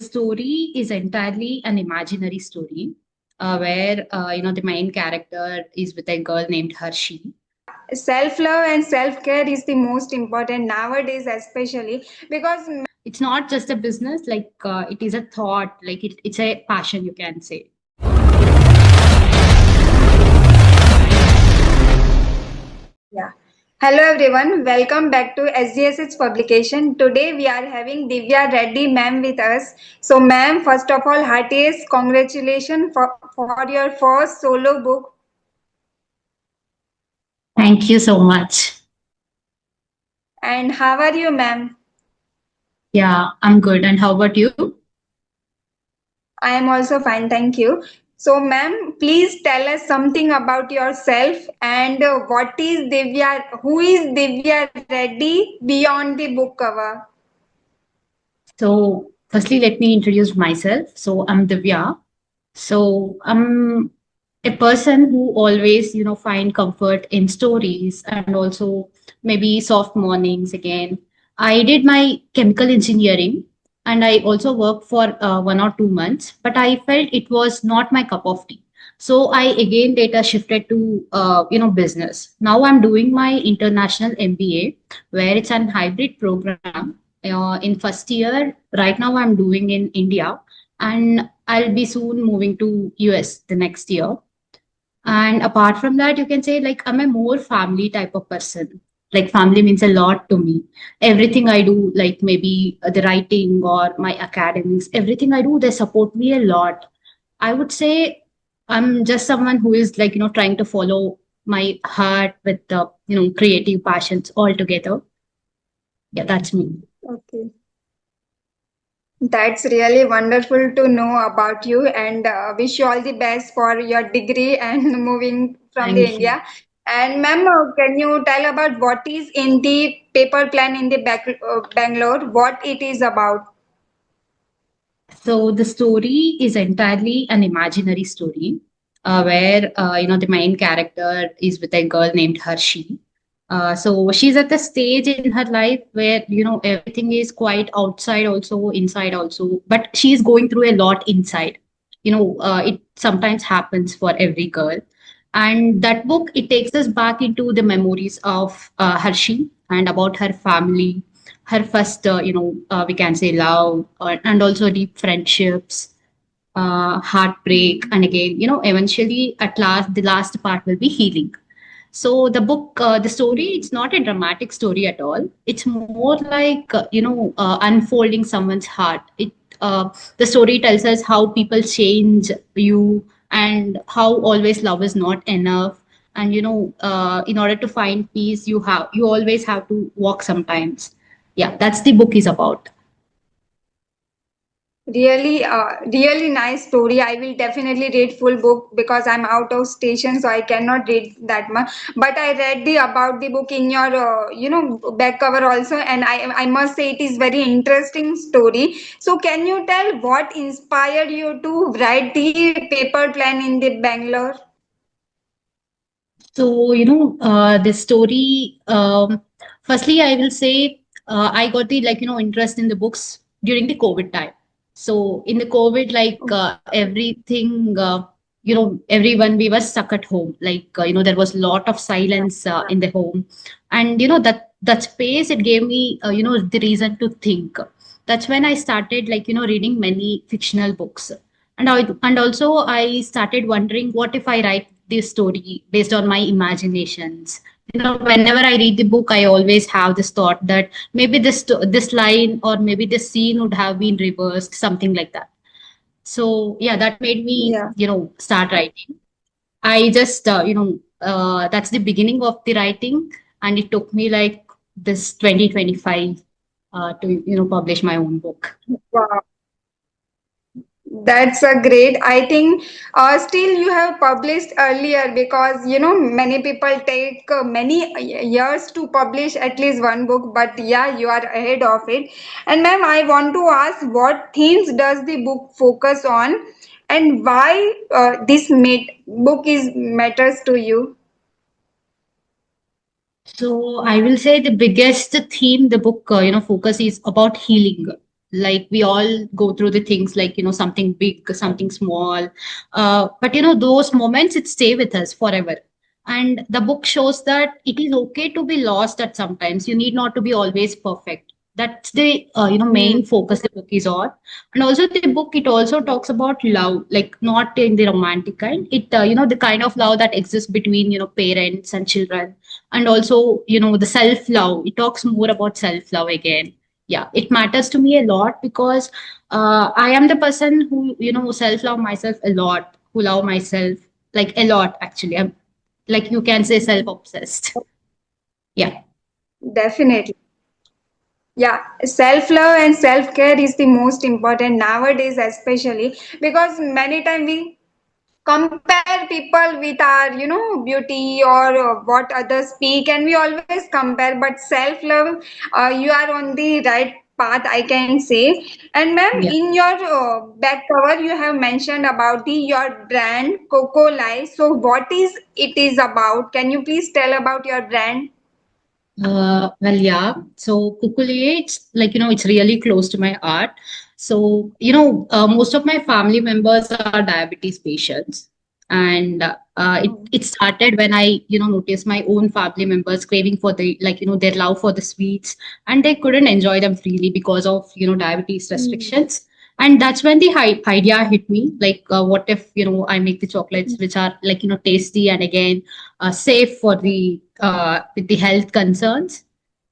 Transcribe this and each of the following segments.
story is entirely an imaginary story where the main character is with a girl named Harshi. Self love and self care is the most important nowadays, especially because It's not just a business, like it is a thought, like it's a passion, you can say. yeah. Hello everyone, welcome back to SGSH publication. Today we are having Divya Reddy ma'am with us. So ma'am, first of all, heartiest congratulations for your first solo book. Thank you so much. And how are you, ma'am? Yeah, I'm good. And how about you? I am also fine, thank you. So ma'am, please tell us something about yourself and what is Divya, who is Divya Reddy beyond the book cover? So, firstly, let me introduce myself. So, I'm Divya. So, I'm a person who always, find comfort in stories and also maybe soft mornings again. I did my chemical engineering and I also worked for 1 or 2 months, but I felt it was not my cup of tea. So I again later shifted to business. Now I'm doing my international MBA, where it's an hybrid program. In first year, right now I'm doing in India, and I'll be soon moving to US the next year. And apart from that, you can say like I'm a more family type of person. Like family means a lot to me. Everything I do, like maybe the writing or my academics, everything I do, they support me a lot. I would say I'm just someone who is like, trying to follow my heart with the, creative passions all together. Yeah, that's me. Okay. That's really wonderful to know about you and wish you all the best for your degree and moving from the Thank you. India. And ma'am, can you tell about what is in the paper plan in the Bangalore? What it is about? So the story is entirely an imaginary story where the main character is with a girl named Harshi. So she's at the stage in her life where everything is quite outside also, inside also, but she's going through a lot inside. It sometimes happens for every girl. And that book, it takes us back into the memories of Harshi and about her family, her first, we can say love, and also deep friendships, heartbreak, and again, eventually at last, the last part will be healing. So the book, the story, it's not a dramatic story at all. It's more like unfolding someone's heart. The story tells us how people change you, and how always love is not enough. And in order to find peace, you always have to walk sometimes. Yeah, that's the book is about. Really nice story. I will definitely read full book because I'm out of station, so I cannot read that much. But I read the about the book in your, back cover also, and I must say it is very interesting story. So can you tell what inspired you to write the paper plan in the Bangalore? So, the story, firstly, I will say I got the interest in the books during the COVID time. So, in the COVID, everything, everyone, we were stuck at home. There was a lot of silence in the home. And, that space, it gave me, the reason to think. That's when I started, reading many fictional books. And also I started wondering, what if I write this story based on my imaginations? Whenever I read the book, I always have this thought that maybe this line or maybe this scene would have been reversed, something like that. So yeah, that made me, Yeah. start writing. I just, that's the beginning of the writing, and it took me like this 2025 to, publish my own book. Wow. That's a great. I think still you have published earlier because many people take many years to publish at least one book. But yeah, you are ahead of it. And ma'am, I want to ask what themes does the book focus on, and why this book is matters to you? So I will say the biggest theme the book focus is about healing. Like we all go through the things like, something big, something small. But those moments, it stay with us forever. And the book shows that it is okay to be lost at sometimes. You need not to be always perfect. That's the Hmm. main focus the book is on. And also the book, it also talks about love, like not in the romantic kind. It the kind of love that exists between parents and children. And also the self love. It talks more about self love again. Yeah, it matters to me a lot because I am the person who self love myself a lot, who love myself like a lot. Actually, I'm like, you can say, self obsessed. Yeah. Definitely. Yeah, self love and self care is the most important nowadays, especially because many times we compare people with our beauty or what others speak, and we always compare. But self love, you are on the right path, I can say. And ma'am, Yeah. in your back cover you have mentioned about the your brand CocoLihe. So what is it is about? Can you please tell about your brand? Well, yeah. So CocoLihe, it's like, it's really close to my heart. So, most of my family members are diabetes patients. And it started when I, noticed my own family members craving for the, like, their love for the sweets, and they couldn't enjoy them freely because of, diabetes Hmm. restrictions. And that's when the idea hit me, like, what if, I make the chocolates which are like, tasty and again, safe for the with the health concerns.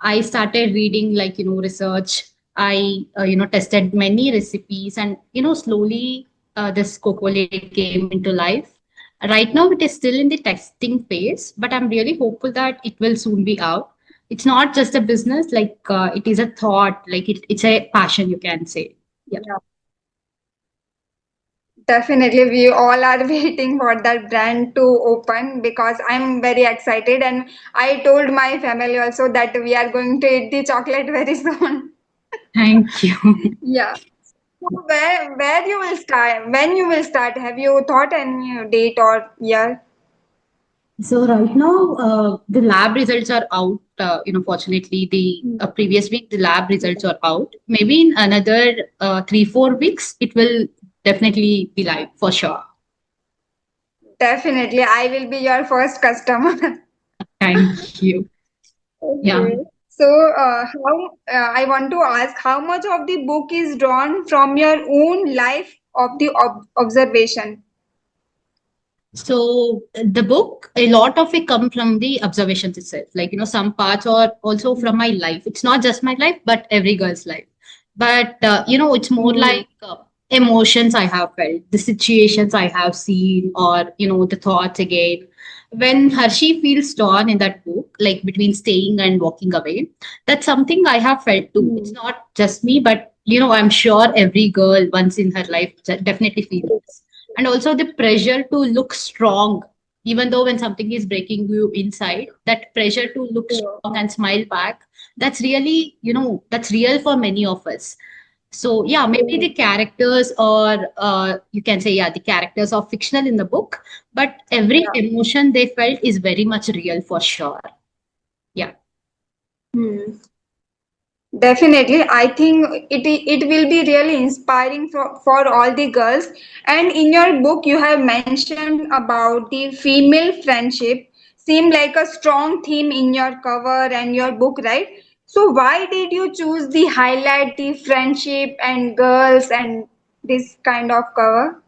I started reading like research. I tested many recipes, and slowly this CocoLihe came into life. Right now, it is still in the testing phase, but I'm really hopeful that it will soon be out. It's not just a business, like it is a thought, like it's a passion, you can say. Yeah. Definitely, we all are waiting for that brand to open because I'm very excited, and I told my family also that we are going to eat the chocolate very soon. Thank you. Yeah. So where you will start? When you will start? Have you thought any date or year? So right now, the lab results are out. Fortunately, the previous week the lab results are out. Maybe in another 3-4 weeks, it will definitely be live for sure. Definitely, I will be your first customer. Thank you. Yeah. Okay. So, how I want to ask, how much of the book is drawn from your own life of the observation? So the book, a lot of it come from the observations itself. Like, some parts are also from my life. It's not just my life, but every girl's life. But, it's more Hmm. like emotions I have felt, the situations I have seen, or, the thoughts again. When Harshi feels torn in that book, like between staying and walking away, that's something I have felt too. It's Hmm. not just me, but, I'm sure every girl once in her life definitely feels this. And also the pressure to look strong, even though when something is breaking you inside, that pressure to look strong and smile back, that's really, that's real for many of us. So yeah, maybe the characters, or you can say, yeah, the characters are fictional in the book, but every Yeah. emotion they felt is very much real for sure. Yeah. Hmm. Definitely, I think it will be really inspiring for all the girls. And in your book, you have mentioned about the female friendship. Seem like a strong theme in your cover and your book, right? So why did you choose the highlight the friendship and girls and this kind of cover?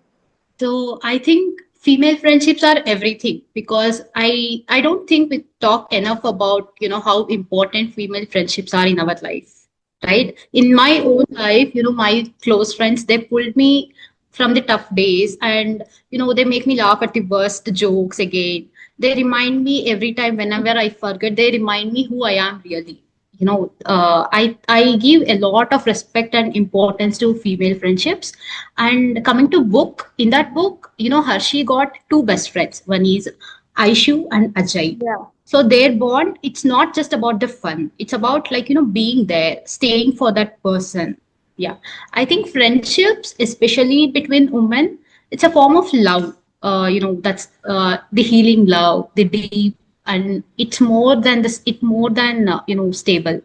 So I think female friendships are everything because I don't think we talk enough about how important female friendships are in our life, right? In my own life, my close friends, they pulled me from the tough days, and they make me laugh at the worst jokes again. They remind me every time whenever I forget, they remind me who I am really. I give a lot of respect and importance to female friendships. And coming to book, in that book, Harshi got two best friends. One is Aishu and Ajay. Yeah. So their bond, it's not just about the fun, it's about like being there, staying for that person. Yeah, I think friendships, especially between women, it's a form of love. That's the healing love, the deep, and it's more than this, it more than stable.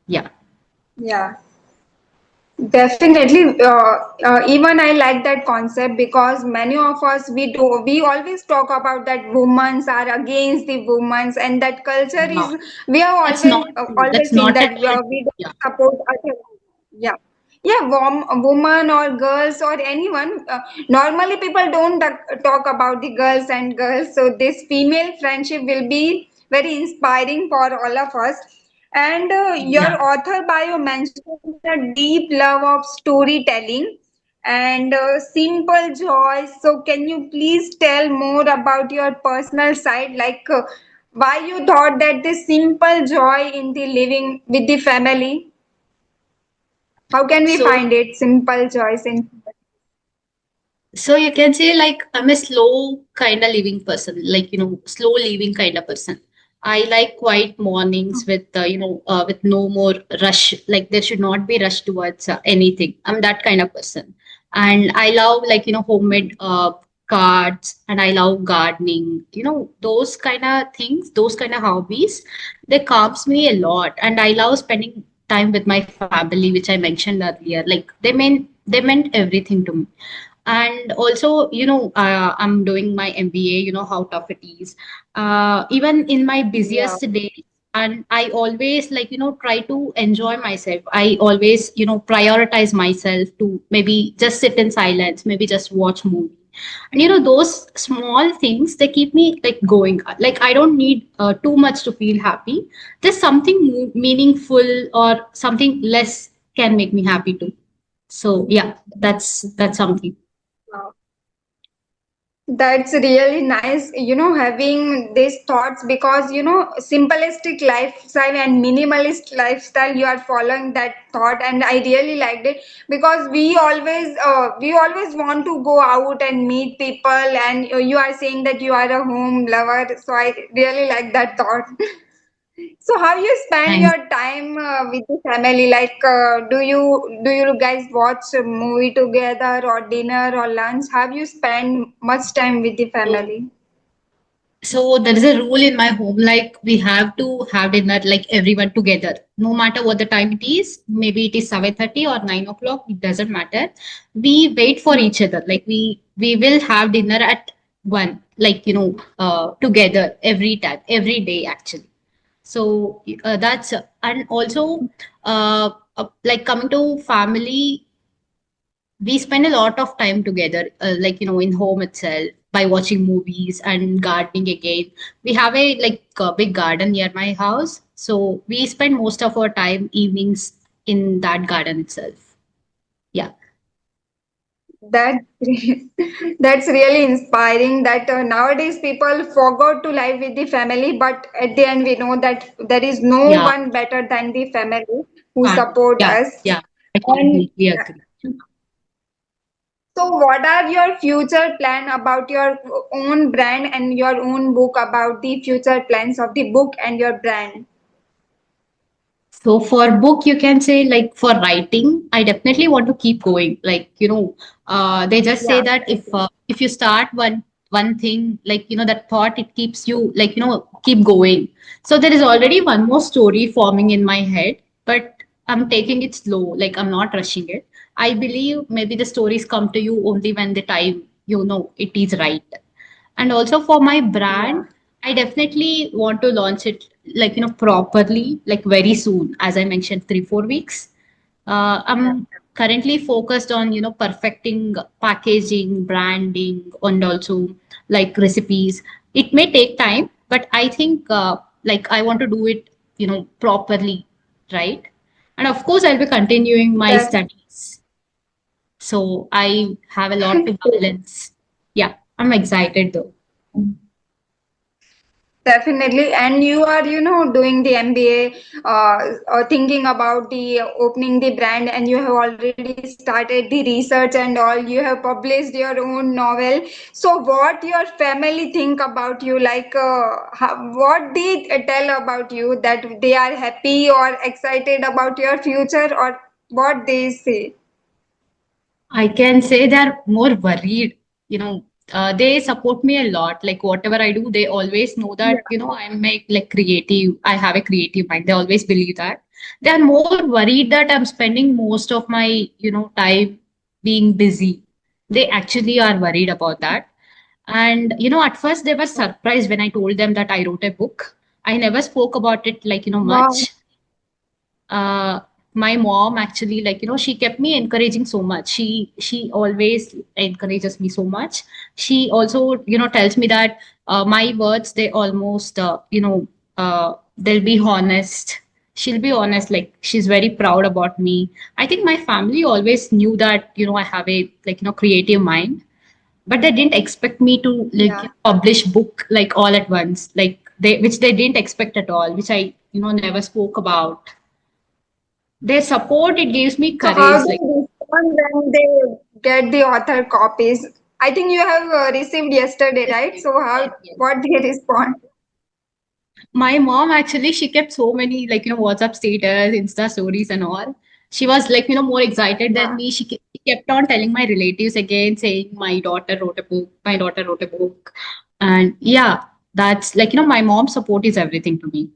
Yeah. Yeah. Definitely, even I like that concept because many of us we always talk about that women's are against the women's, and that culture No, is we have that's not true. always That's seen not that at all we true. don't Yeah. support other. Yeah, yeah, woman or girls or anyone. Normally, people don't talk about the girls and girls, so this female friendship will be very inspiring for all of us. And your Yeah. author bio mentions a deep love of storytelling and simple joy. So, can you please tell more about your personal side, like why you thought that this simple joy in the living with the family? How can we So find it? Simple joys in. So you can say like I'm a slow kind of living person, like slow living kind of person. I like quiet mornings with with no more rush. Like there should not be rush towards anything. I'm that kind of person, and I love like homemade cards, and I love gardening. Those kind of things, those kind of hobbies, they calms me a lot, and I love spending time with my family, which I mentioned earlier. Like they meant everything to me. And also I'm doing my MBA, how tough it is, even in my Yeah. busiest days. And I always like try to enjoy myself. I always prioritize myself to maybe just sit in silence, maybe just watch movie. And those small things, they keep me like going. Like I don't need too much to feel happy. Just something meaningful or something less can make me happy too. So yeah, that's something. Wow. That's really nice, having these thoughts because, simplistic lifestyle and minimalist lifestyle, you are following that thought, and I really liked it because we always want to go out and meet people, and you are saying that you are a home lover, so I really like that thought. So how you spend Thanks. your time with the family? Like, do you guys watch a movie together or dinner or lunch? Have you spend much time with the So, family? so there is a rule in my home, like we have to have dinner like everyone together, no matter what the time it is. Maybe it is 7:30 or 9 o'clock. It doesn't matter. We wait for each other. Like we will have dinner at one, like together every time, every day actually. So that's and also like coming to family, we spend a lot of time together, like in home itself, by watching movies and gardening again. We have a like a big garden near my house, so we spend most of our time evenings in that garden itself. Yeah. That that's really inspiring. That nowadays people forgot to live with the family, but at the end we know that there is no Yeah. one better than the family who Family. support Yeah. us. Yeah, I And completely agree. so, what are your future plan about your own brand and your own book about the future plans of the book and your brand? So for book, you can say like for writing, I definitely want to keep going. Like they just say Yeah, that if you start one thing, like that thought, it keeps you like keep going. So there is already one more story forming in my head, but I'm taking it slow. Like I'm not rushing it. I believe maybe the stories come to you only when the time it is right. And also for my yeah, brand, I definitely want to launch it like properly, like very soon, as I mentioned, 3 4 weeks. I'm currently focused on perfecting packaging, branding, and also like recipes. It may take time, but I think like I want to do it properly, right? And of course I'll be continuing my that studies, so I have a lot to balance. Yeah, I'm excited though. definitely. And you are, doing the MBA, thinking about the opening the brand, and you have already started the research and all. You have published your own novel. So, what your family think about you? Like, what they tell about you that they are happy or excited about your future, or what they say? I can say they're more worried. You know, they support me a lot. Like whatever I do, they always know that, I'm like creative. I have a creative mind. They always believe that. They are more worried that I'm spending most of my, time being busy. They actually are worried about that. And, at first they were surprised when I told them that I wrote a book. I never spoke about it like, Wow. much. uh my mom actually, like, she kept me encouraging so much. She always encourages me so much. She also, tells me that my words, they almost, they'll be honest. She'll be honest, like she's very proud about me. I think my family always knew that, I have a, like, creative mind, but they didn't expect me to, like, Yeah. publish book like all at once, like they, which they didn't expect at all, which I, never spoke about. Their support, it gives me So how courage. do Like, you respond when they get the author copies? I think you have received yesterday, yes, right? yes, So how yes, yes. what they respond? My mom actually, she kept so many, like, WhatsApp status, Insta stories, and all. She was like, more excited than Yeah, me. She kept on telling my relatives again, saying, my daughter wrote a book, my daughter wrote a book. And yeah, that's like, my mom's support is everything to me.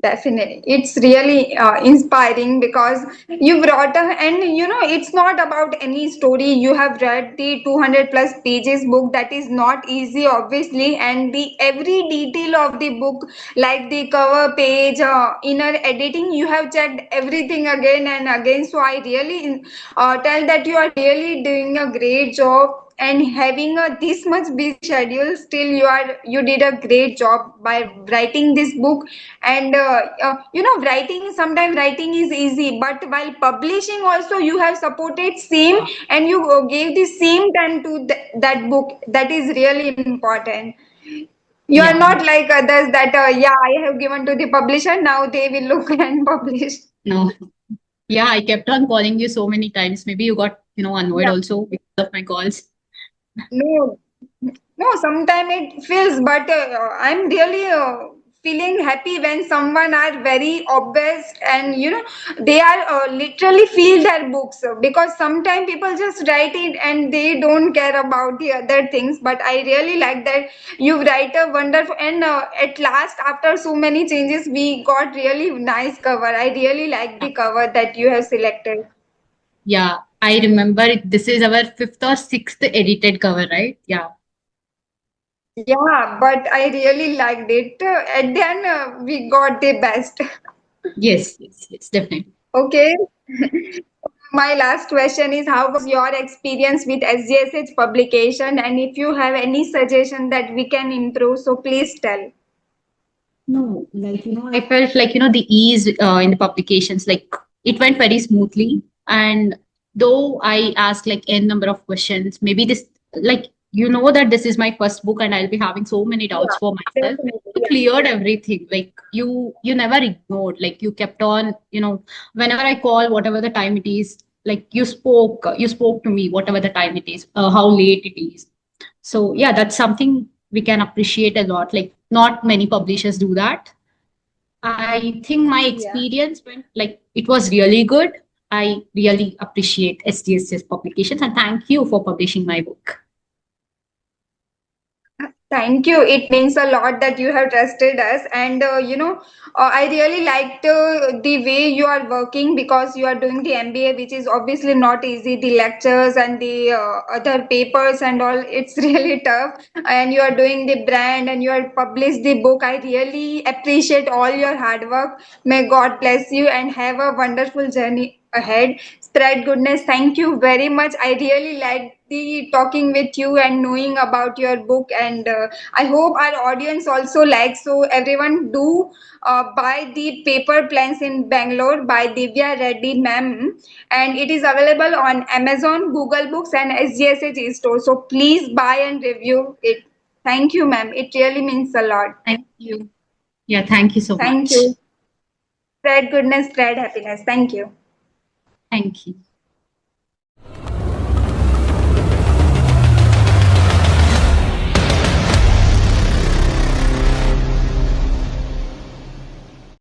definitely. It's really inspiring because you brought a, and it's not about any story. You have read the 200 plus pages book that is not easy, obviously, and the every detail of the book, like the cover page, inner editing, you have checked everything again and again. So I really tell that you are really doing a great job, and having a this much busy schedule, still you did a great job by writing this book. And writing, sometimes writing is easy, but while publishing also you have supported same, and you gave the same time to that book. That is really important. You are Yeah. not like others that yeah, I have given to the publisher, now they will look and publish. No. Yeah, I kept on calling you so many times. Maybe you got, annoyed Yeah. also because of my calls. No, no, sometimes it feels, but I'm really feeling happy when someone are very obvious, and they are literally feel their books, because sometimes people just write it and they don't care about the other things. But I really like that you write a wonderful, and at last after so many changes we got really nice cover. I really like Yeah. the cover that you have selected. Yeah, I remember this is our fifth or sixth edited cover, right? Yeah. Yeah, but I really liked it. At the end, we got the best. Yes, yes, yes, definitely. Okay. My last question is, how was your experience with SGSH publication? And if you have any suggestion that we can improve, so please tell. No, like, I felt like, the ease in the publications, like it went very smoothly. And though I asked like n number of questions, maybe this, like, that this is my first book and I'll be having so many doubts Yeah, for myself. definitely. You Yeah. cleared everything. Like you never ignored. Like you kept on, whenever I call, whatever the time it is, like you spoke to me, whatever the time it is, how late it is. So yeah, that's something we can appreciate a lot. Like not many publishers do that. I think my Yeah. experience went like it was really good. I really appreciate SGS's publications and thank you for publishing my book. Thank you. It means a lot that you have trusted us. And, I really liked the way you are working, because you are doing the MBA, which is obviously not easy. The lectures and the other papers and all, it's really tough. And you are doing the brand and you are published the book. I really appreciate all your hard work. May God bless you and have a wonderful journey ahead. Spread goodness. Thank you very much. I really liked the talking with you and knowing about your book, and I hope our audience also likes. So everyone do buy the paper plans in Bangalore by Divya Reddy ma'am, and it is available on Amazon, Google Books, and SGSH E Store. So please buy and review it. Thank you, ma'am. It really means a lot. Thank you. Yeah, thank you so Thank much. you. Spread goodness, spread happiness. Thank you. Thank you.